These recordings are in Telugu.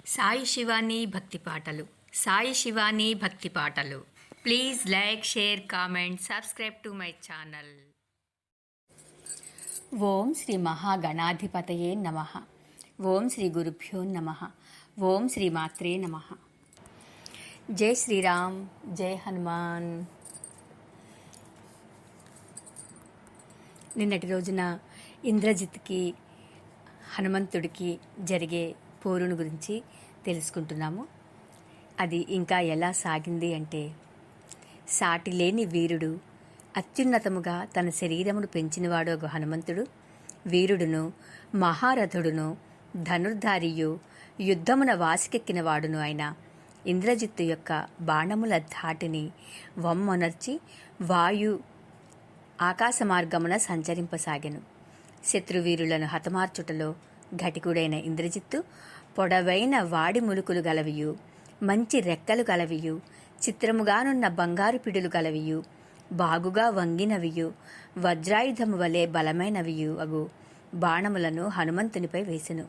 సాయి శివాని భక్తి పాటలు. సాయి శివాని భక్తి పాటలు. Please like, share, comment, subscribe to my channel. Om Shri మహాగణాధిపతయే నమః. ఓం శ్రీ గురుభ్యో నమః. ఓం శ్రీ మాత్రే నమః. జై శ్రీరామ్, జై హనుమాన్. నిన్నటి రోజున ఇంద్రజిత్కి హనుమంతుడికి జరిగే పోరును గురించి తెలుసుకుంటున్నాము. అది ఇంకా ఎలా సాగింది అంటే, సాటిలేని వీరుడు, అత్యున్నతముగా తన శరీరమును పెంచినవాడు ఒక హనుమంతుడు, వీరుడును, మహారథుడును, ధనుర్ధారియు, యుద్ధమున వాసికెక్కినవాడును అయిన ఇంద్రజిత్తు యొక్క బాణముల ధాటిని వమ్మొనర్చి వాయు ఆకాశ మార్గమున సంచరింపసాగెను. శత్రువీరులను హతమార్చుటలో ఘటికుడైన ఇంద్రజిత్తు పొడవైన వాడి ములుకులు గలవియు, మంచి రెక్కలు గలవియు, చిత్రముగానున్న బంగారు పిడులు గలవియు, బాగుగా వంగినవియు, వజ్రాయుధము వలె బలమైనవియు అగు బాణములను హనుమంతునిపై వేసెను.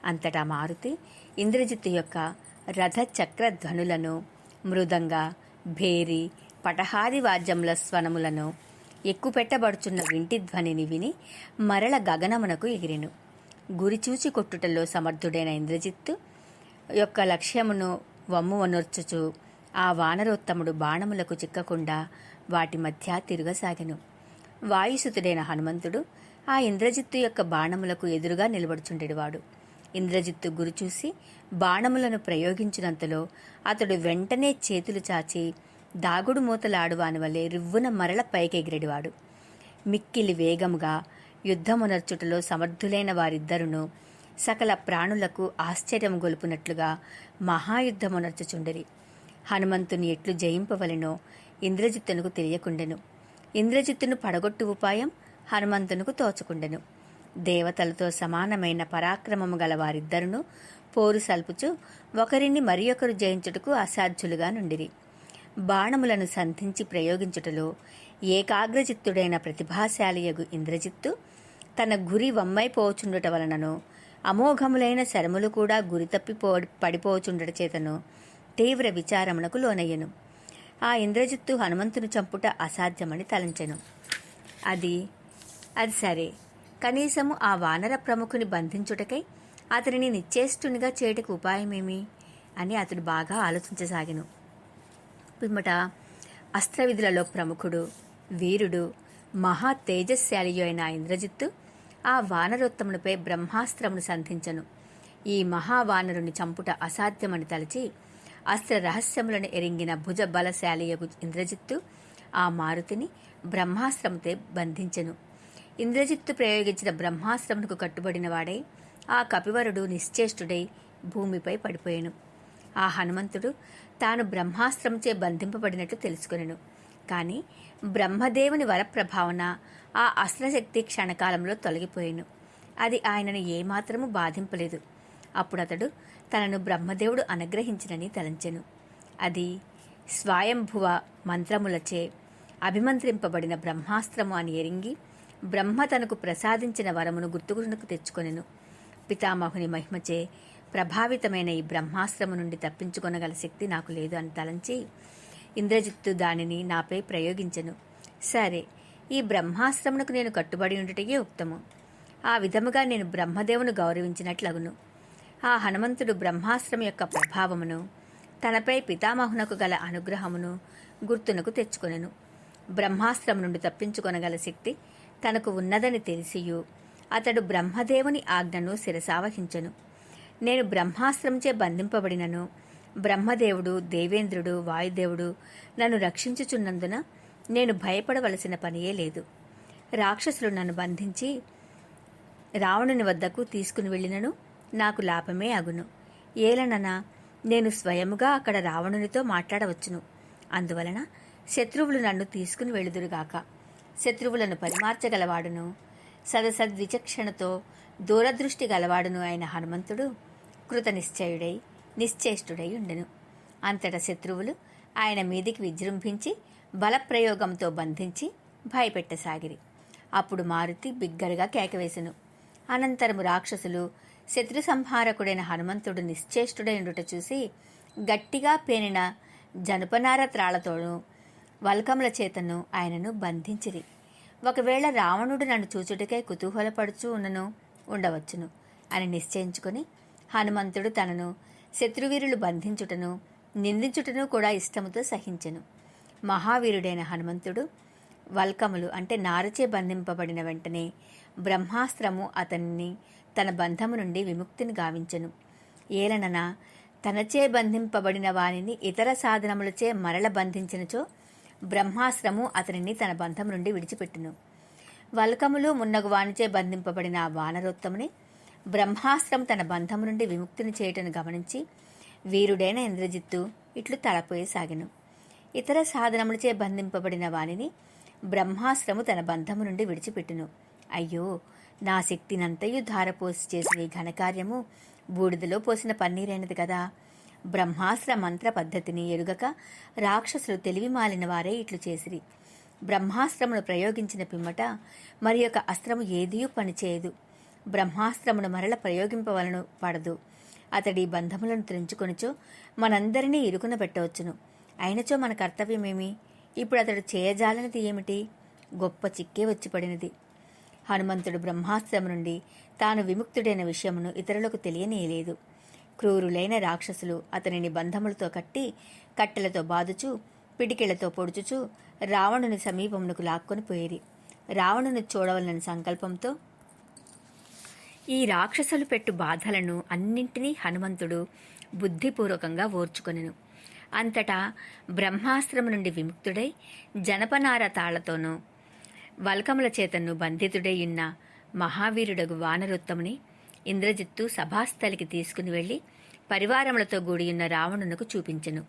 అంతటా మారుతి ఇంద్రజిత్తు యొక్క రథ చక్ర ధ్వనులను, మృదంగ, భేరి, పటహాది వాద్యముల స్వనములను, ఎక్కుపెట్టబడుచున్న వింటి ధ్వనిని విని మరల గగనమునకు ఎగిరెను. గురిచూచి కొట్టుటలో సమర్థుడైన ఇంద్రజిత్తు యొక్క లక్ష్యమును వమ్మువనొర్చుచు ఆ వానరోత్తముడు బాణములకు చిక్కకుండా వాటి మధ్య తిరుగసాగెను. వాయుసుతుడైన హనుమంతుడు ఆ ఇంద్రజిత్తు యొక్క బాణములకు ఎదురుగా నిలబడుచుండెడివాడు. ఇంద్రజిత్తు గురిచూసి బాణములను ప్రయోగించినంతలో అతడు వెంటనే చేతులు చాచి దాగుడు మూతలాడువాని వలె రివ్వున మరల పైకెగిరెడివాడు. మిక్కిలి వేగముగా యుద్ధమునర్చుటలో సమర్థులైన వారిద్దరును సకల ప్రాణులకు ఆశ్చర్యం గొలుపునట్లుగా మహాయుద్ధమునర్చుచుండిరి. హనుమంతుని ఎట్లు జయింపవలెనో ఇంద్రజిత్తునకు తెలియకుండెను. ఇంద్రజిత్తును పడగొట్టు ఉపాయం హనుమంతునకు తోచకుండెను. దేవతలతో సమానమైన పరాక్రమము గల వారిద్దరును పోరు సల్పుచు ఒకరిని మరి ఒకరు జయించుటకు అసాధ్యులుగా నుండిరి. బాణములను సంధించి ప్రయోగించుటలో ఏకాగ్రచిత్తుడైన ప్రతిభాశాలియగు ఇంద్రజిత్తు తన గురి వమ్మైపోచుండుట వలనను, అమోఘములైన శరములు కూడా గురి తప్పి పడిపోచుండుట చేతను తీవ్ర విచారమునకు లోనయ్యెను. ఆ ఇంద్రజిత్తు హనుమంతుని చంపుట అసాధ్యమని తలంచెను. అది సరే, కనీసము ఆ వానర ప్రముఖుని బంధించుటకై అతనిని నిశ్చేష్టునిగా చేయుటకు ఉపాయమేమి అని అతడు బాగా ఆలోచించసాగెను. పిమ్మట అస్త్రవిధులలో ప్రముఖుడు, వీరుడు, మహా తేజస్శాలియు అయిన ఇంద్రజిత్తు ఆ వానరోత్తమునిపై బ్రహ్మాస్త్రమును సంధించను. ఈ మహావానరుని చంపుట అసాధ్యమని తలచి అస్త్ర రహస్యములను ఎరింగిన భుజ బలశాలియగు ఇంద్రజిత్తు ఆ మారుతిని బ్రహ్మాస్త్రముతే బంధించెను. ఇంద్రజిత్తు ప్రయోగించిన బ్రహ్మాస్త్రమునకు కట్టుబడిన వాడై ఆ కపివరుడు నిశ్చేష్టుడై భూమిపై పడిపోయెను. ఆ హనుమంతుడు తాను బ్రహ్మాస్త్రంచే బంధింపబడినట్లు తెలుసుకొనెను. కాని బ్రహ్మదేవుని వరప్రభావన ఆ అస్త్రశక్తి క్షణకాలంలో తొలగిపోయెను. అది ఆయనను ఏమాత్రము బాధింపలేదు. అప్పుడతడు తనను బ్రహ్మదేవుడు అనుగ్రహించినని తలంచెను. అది స్వయంభువ మంత్రములచే అభిమంత్రింపబడిన బ్రహ్మాస్త్రము అని ఎరింగి బ్రహ్మ తనకు ప్రసాదించిన వరమును గుర్తుకు తెచ్చుకొనెను. పితామహుని మహిమచే ప్రభావితమైన ఈ బ్రహ్మాస్త్రము నుండి తప్పించుకొనగల శక్తి నాకు లేదు అని తలంచి ఇంద్రజిత్తు దానిని నాపై ప్రయోగించెను. సరే, ఈ బ్రహ్మాస్త్రమునకు నేను కట్టుబడి ఉండుటయే ఉత్తము. ఆ విధముగా నేను బ్రహ్మదేవును గౌరవించినట్లగును. ఆ హనుమంతుడు బ్రహ్మాస్త్రం యొక్క ప్రభావమును, తనపై పితామహునకు గల అనుగ్రహమును గుర్తునకు తెచ్చుకొనెను. బ్రహ్మాస్త్రం నుండి తప్పించుకొనగల శక్తి తనకు ఉన్నదని తెలిసియు అతడు బ్రహ్మదేవుని ఆజ్ఞను శిరసావహించెను. నేను బ్రహ్మాస్త్రంచే బంధింపబడినను బ్రహ్మదేవుడు, దేవేంద్రుడు, వాయుదేవుడు నన్ను రక్షించుచున్నందున నేను భయపడవలసిన పనియే లేదు. రాక్షసులు నన్ను బంధించి రావణుని వద్దకు తీసుకుని వెళ్ళినను నాకు లాభమే అగును. ఏలననా నేను స్వయముగా అక్కడ రావణునితో మాట్లాడవచ్చును. అందువలన శత్రువులు నన్ను తీసుకుని వెళుదురుగాక. శత్రువులను పరిమార్చగలవాడును, సదసద్విచక్షణతో దూరదృష్టి గలవాడును అయిన హనుమంతుడు కృతనిశ్చయుడై నిశ్చేష్టుడై ఉండెను. అంతటా శత్రువులు ఆయన మీదికి విజృంభించి బలప్రయోగంతో బంధించి భయపెట్టసాగిరి. అప్పుడు మారుతి బిగ్గరగా కేకవేసెను. అనంతరము రాక్షసులు శత్రు సంహారకుడైన హనుమంతుడు నిశ్చేష్టుడై ఉండుట చూసి గట్టిగా పేనిన జనపనార త్రాళ్లతోనూ వల్కముల చేతను ఆయనను బంధించిరి. ఒకవేళ రావణుడు నన్ను చూచుటకై కుతూహలపడుచూ ఉండవచ్చును అని నిశ్చయించుకొని హనుమంతుడు తనను శత్రువీరులు బంధించుటను నిందించుటను కూడా ఇష్టముతో సహించెను. మహావీరుడైన హనుమంతుడు వల్కములు అంటే నారచే బంధింపబడిన వెంటనే బ్రహ్మాస్త్రము అతన్ని తన బంధము నుండి విముక్తిని గావించెను. ఏలనన తనచే బంధింపబడిన వానిని ఇతర సాధనములచే మరల బంధించినచో బ్రహ్మాస్త్రము అతనిని తన బంధం నుండి విడిచిపెట్టును. వల్కములు మున్నగు వానిచే బంధింపబడిన ఆ వానరోత్తముని బ్రహ్మాస్త్రం తన బంధము నుండి విముక్తిని చేయటను గమనించి వీరుడైన ఇంద్రజిత్తు ఇట్లు తలపోయసాగెను. ఇతర సాధనములచే బంధింపబడిన వానిని బ్రహ్మాస్త్రము తన బంధము నుండి విడిచిపెట్టును. అయ్యో, నా శక్తినంతయు ధారపోసి చేసిన ఈ ఘనకార్యము బూడిదలో పోసిన పన్నీరైనది కదా. బ్రహ్మాస్త్ర మంత్ర పద్ధతిని ఎరుగక రాక్షసులు తెలివి మాలిన వారే ఇట్లు చేసిరి. బ్రహ్మాస్త్రమును ప్రయోగించిన పిమ్మట మరి యొక్క అస్త్రము ఏదియూ పనిచేయదు. బ్రహ్మాస్త్రమును మరల ప్రయోగింపవలను పడదు. అతడి బంధములను త్రెంచుకొనిచో మనందరినీ ఇరుకున పెట్టవచ్చును. అయినచో మన కర్తవ్యమేమి? ఇప్పుడు అతడు చేయజాలనిది ఏమిటి? గొప్ప చిక్కే వచ్చి పడినది. హనుమంతుడు బ్రహ్మాస్త్రము నుండి తాను విముక్తుడైన విషయమును ఇతరులకు తెలియనేలేదు. క్రూరులైన రాక్షసులు అతనిని బంధములతో కట్టి కట్టెలతో బాదుచూ పిడికిళ్లతో పొడుచుచూ రావణుని సమీపమునకు లాక్కొని పోయిరి. రావణుని చూడవలనని సంకల్పంతో ఈ రాక్షసులు పెట్టు బాధలను అన్నింటినీ హనుమంతుడు బుద్ధిపూర్వకంగా ఓర్చుకొనెను. అంతటా బ్రహ్మాస్త్రము నుండి విముక్తుడై జనపనార తాళ్లతోనూ వల్కముల చేతను బంధితుడై ఉన్న మహావీరుడగు వానరోత్తముని ఇంద్రజిత్తు సభాస్థలికి తీసుకుని వెళ్లి పరివారములతో కూడియున్న రావణునకు చూపించెను.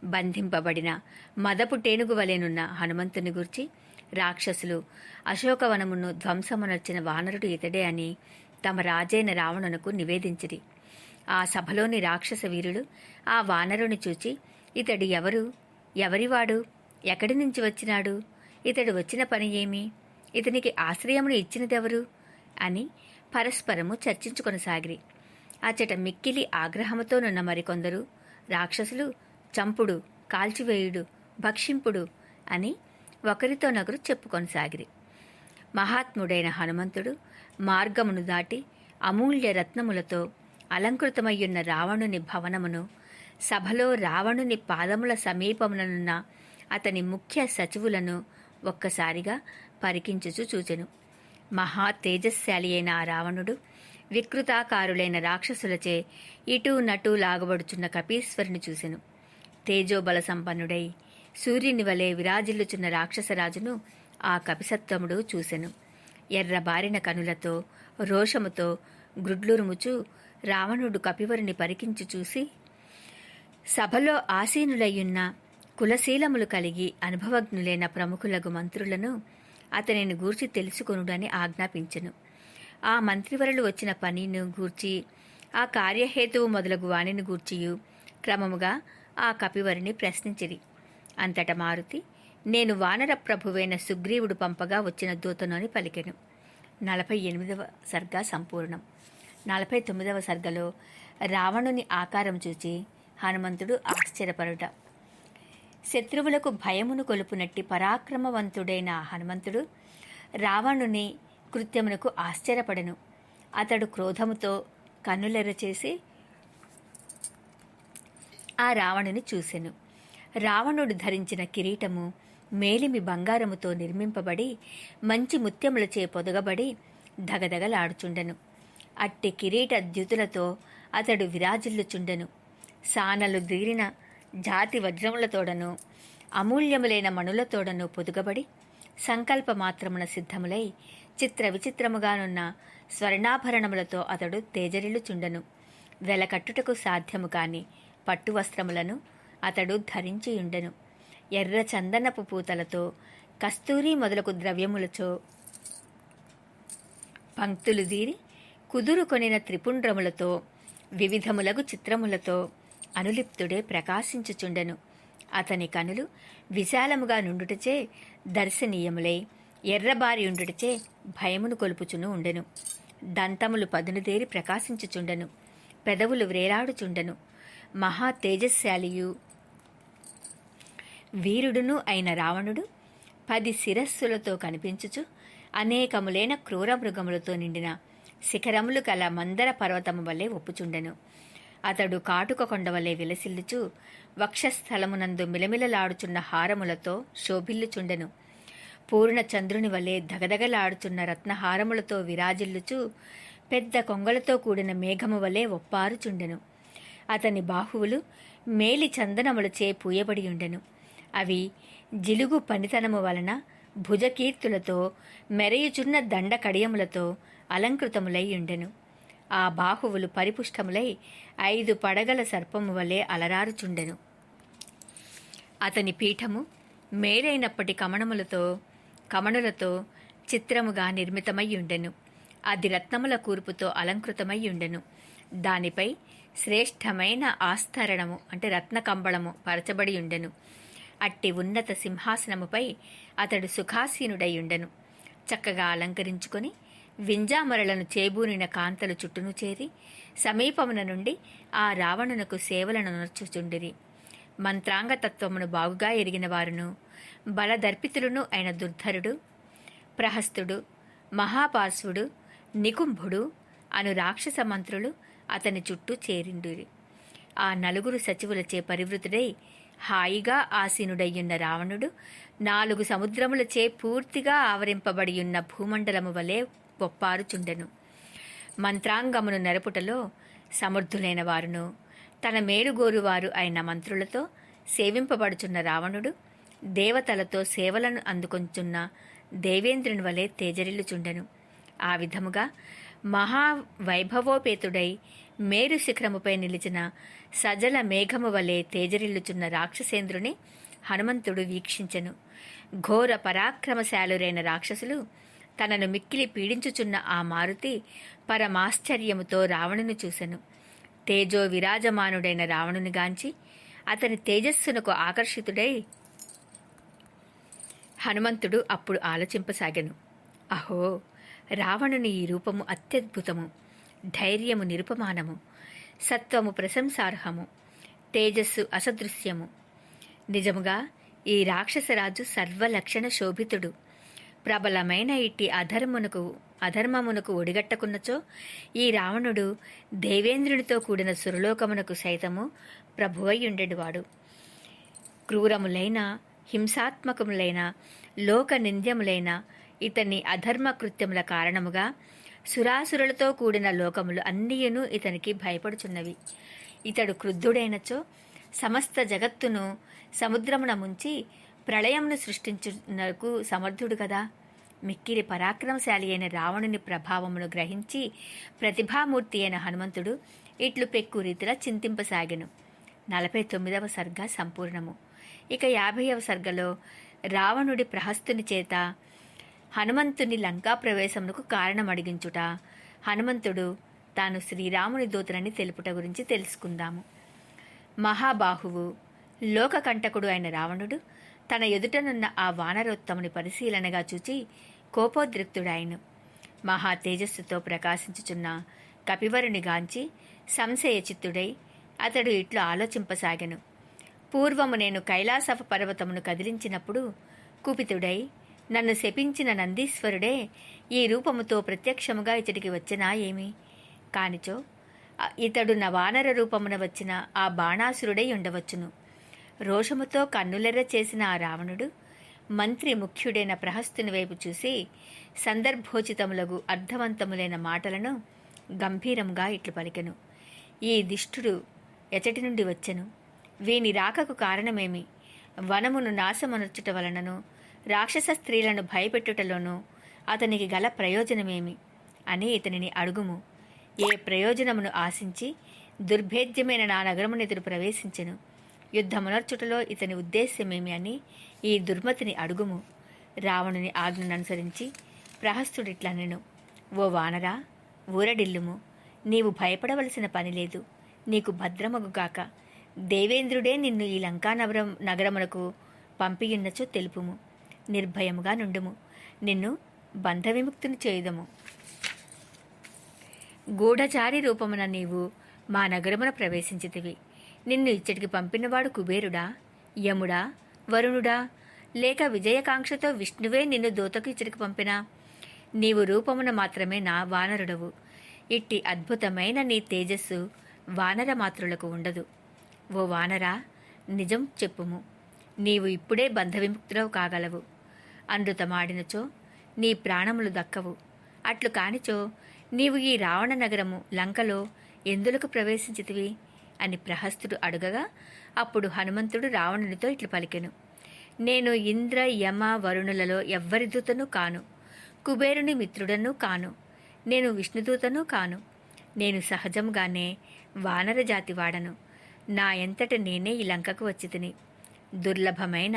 బంధింపబడిన మదపు టేనుగు వలెనున్న హనుమంతుని గూర్చి రాక్షసులు అశోకవనమును ధ్వంసమునర్చిన వానరుడు ఇతడే అని తమ రాజైన రావణునకు నివేదించిరి. ఆ సభలోని రాక్షస వీరులు ఆ వానరుని చూచి, ఇతడు ఎవరు? ఎవరివాడు? ఎక్కడి నుంచి వచ్చినాడు? ఇతడు వచ్చిన పని ఏమి? ఇతనికి ఆశ్రయమును ఇచ్చినదెవరు? అని పరస్పరము చర్చించుకొనసాగిరి. అచట మిక్కిలి ఆగ్రహముతోనున్న మరికొందరు రాక్షసులు చంపుడు, కాల్చివేయుడు, భక్షింపుడు అని ఒకరితోనొకరు చెప్పుకొనసాగిరి. మహాత్ముడైన హనుమంతుడు మార్గమును దాటి అమూల్య రత్నములతో అలంకృతమయ్యున్న రావణుని భవనమును, సభలో రావణుని పాదముల సమీపముననున్న అతని ముఖ్య సచివులను ఒక్కసారిగా పరికించుచు చూచెను. మహా తేజస్శాలి అయిన ఆ రావణుడు వికృతాకారులైన రాక్షసులచే ఇటూ నటూ లాగబడుచున్న కపీశ్వరుని చూసెను. తేజోబల సంపన్నుడై సూర్యుని వలె విరాజిల్లుచున్న రాక్షసరాజును ఆ కపిసత్తముడు చూసెను. ఎర్రబారిన కనులతో రోషముతో గ్రుడ్లురుముచు రావణుడు కపివరుని పరికించి చూసి, సభలో ఆసీనులయ్యున్న కులశీలములు కలిగి అనుభవజ్ఞులైన ప్రముఖులగు మంత్రులను అతనిని గూర్చి తెలుసుకొనుడని ఆజ్ఞాపించెను. ఆ మంత్రివరులు వచ్చిన పనిని గూర్చి, ఆ కార్యహేతువు మొదలగు వాణిని గూర్చియు క్రమముగా ఆ కపివరిని ప్రశ్నించిరి. అంతట మారుతి, నేను వానర ప్రభువైన సుగ్రీవుడు పంపగా వచ్చిన దూతను అని పలికెను. 48వ సర్గ సంపూర్ణం. 49వ సర్గలో రావణుని ఆకారం చూచి హనుమంతుడు ఆశ్చర్యపరుట. శత్రువులకు భయమును కొలుపునట్టి పరాక్రమవంతుడైన హనుమంతుడు రావణుని కృత్యమునకు ఆశ్చర్యపడెను. అతడు క్రోధముతో కన్నులెర్రచేసి ఆ రావణుని చూసెను. రావణుడు ధరించిన కిరీటము మేలిమి బంగారముతో నిర్మింపబడి మంచి ముత్యములచే పొదగబడి దగదగలాడుచుండెను. అట్టి కిరీట ద్యుతులతో అతడు విరాజిల్లుచుండెను. సానలు దీరిన జాతి వజ్రములతోడను అమూల్యములైన మణులతోడను పొదుగబడి సంకల్పమాత్రమున సిద్ధములై చిత్ర విచిత్రముగానున్న స్వర్ణాభరణములతో అతడు తేజరిల్లుచుండెను. వెలకట్టుటకు సాధ్యము కాని పట్టు వస్త్రములను అతడు ధరించియుండెను. ఎర్ర చందనపు పూతలతో కస్తూరి మొదలగు ద్రవ్యములతో పంక్తులు దీరి కుదురుకొనిన త్రిపుండ్రములతో వివిధములగు చిత్రములతో అనులిప్తుడే ప్రకాశించుచుండెను. అతని కనులు విశాలముగా నుండుటచే దర్శనీయములై ఎర్రబారి ఉండుటచే భయమును కొలుపుచును ఉండెను. దంతములు పదునుదేరి ప్రకాశించుచుండెను, పెదవులు వ్రేలాడుచుండెను. మహా తేజశాలియు వీరుడును అయిన రావణుడు 10 శిరస్సులతో కనిపించుచు అనేకములైన క్రూర మృగములతో నిండిన శిఖరములు గల మందర పర్వతము వలె ఒప్పుచుండెను. అతడు కాటుక కొండవలే విలసిల్లుచు వక్షస్థలమునందు మిలమిలలాడుచున్న హారములతో శోభిల్లుచుండెను. పూర్ణ చంద్రుని వలె దగదగలాడుచున్న రత్నహారములతో విరాజిల్లుచు పెద్ద కొంగలతో కూడిన మేఘము వలె ఒప్పారుచుండెను. అతని బాహువులు మేలి చందనములచే పూయబడియుండెను. అవి జిలుగు పనితనము వలన భుజకీర్తులతో మెరయుచున్న దండ కడియములతో అలంకృతములై ఉండెను. ఆ బాహువులు పరిపుష్టములై 5 పడగల సర్పము వలె అలరారుచుండెను. అతని పీఠము మేలైనప్పటి కమణులతో చిత్రముగా నిర్మితమై ఉండెను. అది రత్నముల కూర్పుతో అలంకృతమై ఉండెను. దానిపై శ్రేష్టమైన ఆస్తరణము అంటే రత్నకంబళము పరచబడి ఉండెను. అట్టి ఉన్నత సింహాసనముపై అతడు సుఖాసీనుడై ఉండెను. చక్కగా అలంకరించుకొని వింజామరలను చేబూనిన కాంతలు చుట్టూను చేరి సమీపమున నుండి ఆ రావణునకు సేవలను నర్చుచుండిరి. మంత్రాంగతత్వమును బాగుగా ఎరిగిన వారును బలదర్పితులను అయిన దుర్ధరుడు, ప్రహస్తుడు, మహాపార్శ్వుడు, నికుంభుడు అను రాక్షస మంత్రులు అతని చుట్టూ చేరిండిరి. ఆ 4 సచివులచే పరివృతుడై హాయిగా ఆసీనుడయ్యున్న రావణుడు 4 సముద్రములచే పూర్తిగా ఆవరింపబడియున్న భూమండలము వలె పొప్పారుచుండెను. మంత్రాంగమును నెరపుటలో సమర్థులైన వారును తన మేలుగోరువారు అయిన మంత్రులతో సేవింపబడుచున్న రావణుడు దేవతలతో సేవలను అందుకొంచున్న దేవేంద్రుని వలె తేజరిల్లుచుండెను. ఆ విధముగా మహావైభవోపేతుడై మేరు శిఖరముపై నిలిచిన సజల మేఘము వలె తేజరిల్లుచున్న రాక్షసేంద్రుని హనుమంతుడు వీక్షించెను. ఘోర పరాక్రమశాలురైన రాక్షసులు తనను మిక్కిలి పీడించుచున్న ఆ మారుతి పరమాశ్చర్యముతో రావణుని చూసెను. తేజో విరాజమానుడైన రావణుని గాంచి అతని తేజస్సునకు ఆకర్షితుడై హనుమంతుడు అప్పుడు ఆలోచింపసాగెను. అహో, రావణుని ఈ రూపము అత్యద్భుతము, ధైర్యము నిరుపమానము, సత్వము ప్రశంసార్హము, తేజస్సు అసదృశ్యము. నిజముగా ఈ రాక్షసరాజు సర్వలక్షణ శోభితుడు. ప్రబలమైన ఇట్టి అధర్మమునకు ఒడిగట్టకున్నచో ఈ రావణుడు దేవేంద్రునితో కూడిన సురలోకమునకు సైతము ప్రభువయ్యుండెడువాడు. క్రూరములైన హింసాత్మకములైన లోక నింద్యములైన ఇతని అధర్మ కృత్యముల కారణముగా సురాసురులతో కూడిన లోకములు అన్నియును ఇతనికి భయపడుచున్నవి. ఇతడు క్రుద్ధుడైనచో సమస్త జగత్తును సముద్రమున ముంచి ప్రళయమును సృష్టించునకు సమర్థుడు కదా. మిక్కిరి పరాక్రమశాలి అయిన రావణుని ప్రభావమును గ్రహించి ప్రతిభామూర్తి అయిన హనుమంతుడు ఇట్లు పెక్కు రీతిలా చింతింపసాగెను. 49వ సర్గ సంపూర్ణము. ఇక 50వ సర్గలో రావణుడి ప్రహస్తుని చేత హనుమంతుని లంకా ప్రవేశమునకు కారణం అడిగించుట, హనుమంతుడు తాను శ్రీరాముని దూతనని తెలుపుట గురించి తెలుసుకుందాము. మహాబాహువు లోకకంటకుడు అయిన రావణుడు తన ఎదుటనున్న ఆ వానరోత్తముని పరిశీలనగా చూచి కోపోద్రిక్తుడాయను. మహా తేజస్సుతో ప్రకాశించుచున్న కపివరుని గాంచి సంశయచిత్తుడై అతడు ఇట్లు ఆలోచింపసాగెను. పూర్వము నేను కైలాస పర్వతమును కదిలించినప్పుడు కుపితుడై నన్ను శపించిన నందీశ్వరుడే ఈ రూపముతో ప్రత్యక్షముగా ఇతడికి వచ్చినా ఏమి? కానిచో ఇతడు నా వానర రూపమున వచ్చిన ఆ బాణాసురుడై ఉండవచ్చును. రోషముతో కన్నులెర్ర చేసిన ఆ రావణుడు మంత్రి ముఖ్యుడైన ప్రహస్తుని వైపు చూసి సందర్భోచితములగు అర్థవంతములైన మాటలను గంభీరంగా ఇట్లు పలికెను. ఈ దిష్టుడు ఎచటి నుండి వచ్చెను? వీని రాకకు కారణమేమి? వనమును నాశమనర్చుట వలనను రాక్షస స్త్రీలను భయపెట్టుటలోనూ అతనికి గల ప్రయోజనమేమి అని ఇతనిని అడుగుము. ఏ ప్రయోజనమును ఆశించి దుర్భేద్యమైన నా నగరమునెదురు ప్రవేశించెను? యుద్ధమునర్చుటలో ఇతని ఉద్దేశ్యమేమి అని ఈ దుర్మతిని అడుగుము. రావణుని ఆజ్ఞననుసరించి ప్రహస్తుడిట్లనెను. ఓ వానరా, ఊరడిల్లుము. నీవు భయపడవలసిన పనిలేదు. నీకు భద్రమగుగాక. దేవేంద్రుడే నిన్ను ఈ లంకా నగరమునకు పంపియున్నచో తెలుపుము. నిర్భయముగా నుండుము. నిన్ను బంధవిముక్తిని చేయుదము. గూఢచారి రూపమున నీవు మా నగరమున ప్రవేశించితివి. నిన్ను ఇచ్చటికి పంపినవాడు కుబేరుడా, యముడా, వరుణుడా, లేక విజయకాంక్షతో విష్ణువే నిన్ను దూతకు ఇచ్చటికి పంపినా? నీవు రూపమున మాత్రమే నా వానరుడవు. ఇట్టి అద్భుతమైన నీ తేజస్సు వానర మాతృలకు ఉండదు. ఓ వానరా, నిజం చెప్పుము. నీవు ఇప్పుడే బంధవిముక్తులవు కాగలవు. అనృతమాడినచో నీ ప్రాణములు దక్కవు. అట్లు కానిచో నీవు ఈ రావణ నగరము లంకలో ఎందులకు ప్రవేశించితివి అని ప్రహస్తుడు అడుగగా, అప్పుడు హనుమంతుడు రావణునితో ఇట్లు పలికెను. నేను ఇంద్ర యమ వరుణులలో ఎవ్వరి దూతను కాను, కుబేరుని మిత్రుడను కాను, నేను విష్ణుదూతను కాను. నేను సహజంగానే వానర జాతి వాడను. నా ఎంతట నేనే ఈ లంకకు వచ్చి తిని. దుర్లభమైన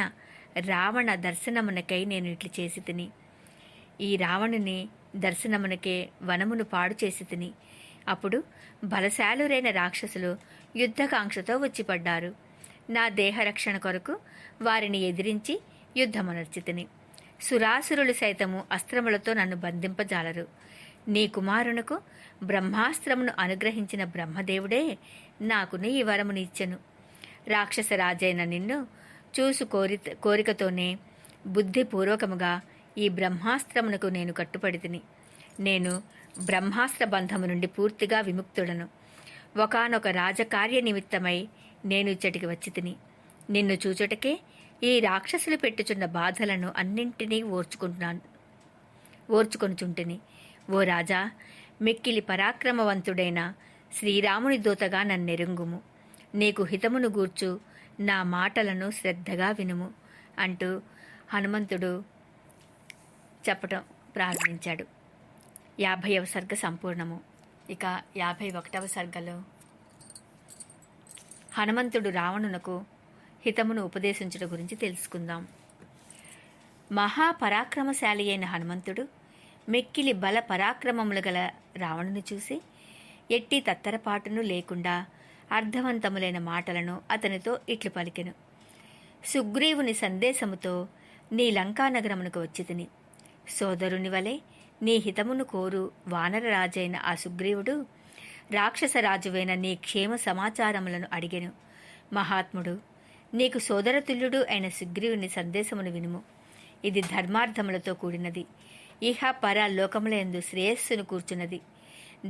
రావణ దర్శనమునకై నేను ఇట్లు చేసి తిని. ఈ రావణుని దర్శనమునకే వనమును పాడు చేసి తిని. అప్పుడు బలశాలురైన రాక్షసులు యుద్ధకాంక్షతో వచ్చిపడ్డారు. నా దేహరక్షణ కొరకు వారిని ఎదిరించి యుద్ధమునర్చి తిని. సురాసురులు సైతము అస్త్రములతో నన్ను బంధింపజాలరు. నీ కుమారునకు బ్రహ్మాస్త్రమును అనుగ్రహించిన బ్రహ్మదేవుడే నాకును ఈ వరముని ఇచ్చెను. రాక్షసరాజైన నిన్ను చూసు కోరికతోనే బుద్ధిపూర్వకముగా ఈ బ్రహ్మాస్త్రమునకు నేను కట్టుపడి తిని. నేను బ్రహ్మాస్త్ర బంధము నుండి పూర్తిగా విముక్తుడను. ఒకానొక రాజకార్య నిమిత్తమై నేను ఇచ్చటికి వచ్చి తిని. నిన్ను చూచుటకే ఈ రాక్షసులు పెట్టుచున్న బాధలను అన్నింటినీ ఓర్చుకొనుచుంటిని. ఓ రాజా, మిక్కిలి పరాక్రమవంతుడైన శ్రీరాముని దూతగా నన్నెరుంగుము. నీకు హితమును గూర్చు నా మాటలను శ్రద్ధగా వినుము అంటూ హనుమంతుడు చెప్పటం ప్రారంభించాడు. 50వ సర్గ సంపూర్ణము. ఇక 51వ సర్గలో హనుమంతుడు రావణునకు హితమును ఉపదేశించడం గురించి తెలుసుకుందాం. మహాపరాక్రమశాలి అయిన హనుమంతుడు మెక్కిలి బల పరాక్రమములు గల రావణుని చూసి ఎట్టి తత్తరపాటును లేకుండా అర్థవంతములైన మాటలను అతనితో ఇట్లు పలికెను. సుగ్రీవుని సందేశముతో నీ లంకానగరమునకు వచ్చి తిని. సోదరుని వలె నీ హితమును కోరు వానరరాజైన ఆ సుగ్రీవుడు రాక్షసరాజువైన నీ క్షేమ సమాచారములను అడిగెను. మహాత్ముడు, నీకు సోదరతుల్యుడు అయిన సుగ్రీవుని సందేశమును వినుము. ఇది ధర్మార్థములతో కూడినది. ఇహ పర లోకములందు శ్రేయస్సును కూర్చున్నది.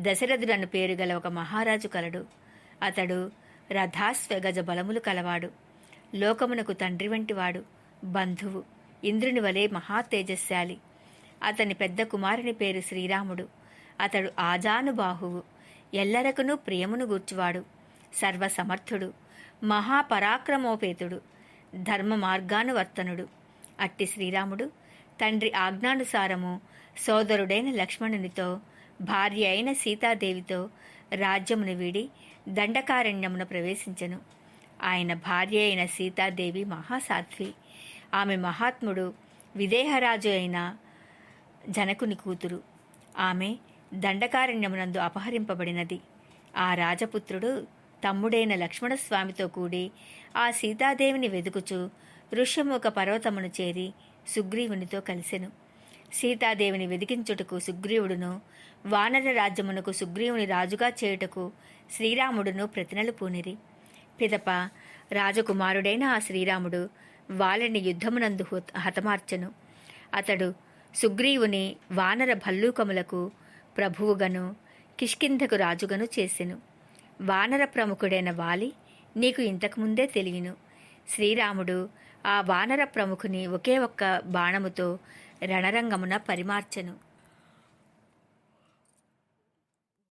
దశరథుడను పేరు గల ఒక మహారాజు కలడు. అతడు రథాశ్వగజ బలములు కలవాడు. లోకమునకు తండ్రి వంటివాడు, బంధువు, ఇంద్రుని వలె మహా తేజస్శాలి. అతని పెద్ద కుమారుని పేరు శ్రీరాముడు. అతడు ఆజానుబాహువు, ఎల్లరకును ప్రియమును గూర్చువాడు, సర్వసమర్థుడు, మహాపరాక్రమోపేతుడు, ధర్మ మార్గానువర్తనుడు. అట్టి శ్రీరాముడు తండ్రి ఆజ్ఞానుసారము సోదరుడైన లక్ష్మణునితో, భార్య అయిన సీతాదేవితో రాజ్యమును వీడి దండకారణ్యమున ప్రవేశించెను. ఆయన భార్య అయిన సీతాదేవి మహాసాధ్వి. ఆమె మహాత్ముడు విదేహరాజు అయిన జనకుని కూతురు. ఆమె దండకారణ్యమునందు అపహరింపబడినది. ఆ రాజపుత్రుడు తమ్ముడైన లక్ష్మణస్వామితో కూడి ఆ సీతాదేవిని వెదుకుచు ఋష్యముఖ పర్వతమును చేరి సుగ్రీవునితో కలిసెను. సీతాదేవిని వెదికించుటకు సుగ్రీవుడును, వానర రాజ్యమునకు సుగ్రీవుని రాజుగా చేయుటకు శ్రీరాముడును ప్రతినలు పూనిరి. పిదప రాజకుమారుడైన ఆ శ్రీరాముడు వాళ్ళని యుద్ధమునందు హతమార్చెను. అతడు సుగ్రీవుని వానర భల్లూకములకు ప్రభువుగను కిష్కింధకు రాజుగను చేసెను. వానర ప్రముఖుడైన వాలి నీకు ఇంతకుముందే తెలియను. శ్రీరాముడు ఆ వానర ప్రముఖుని ఒకే ఒక్క బాణముతో రణరంగమున పరిమార్చెను.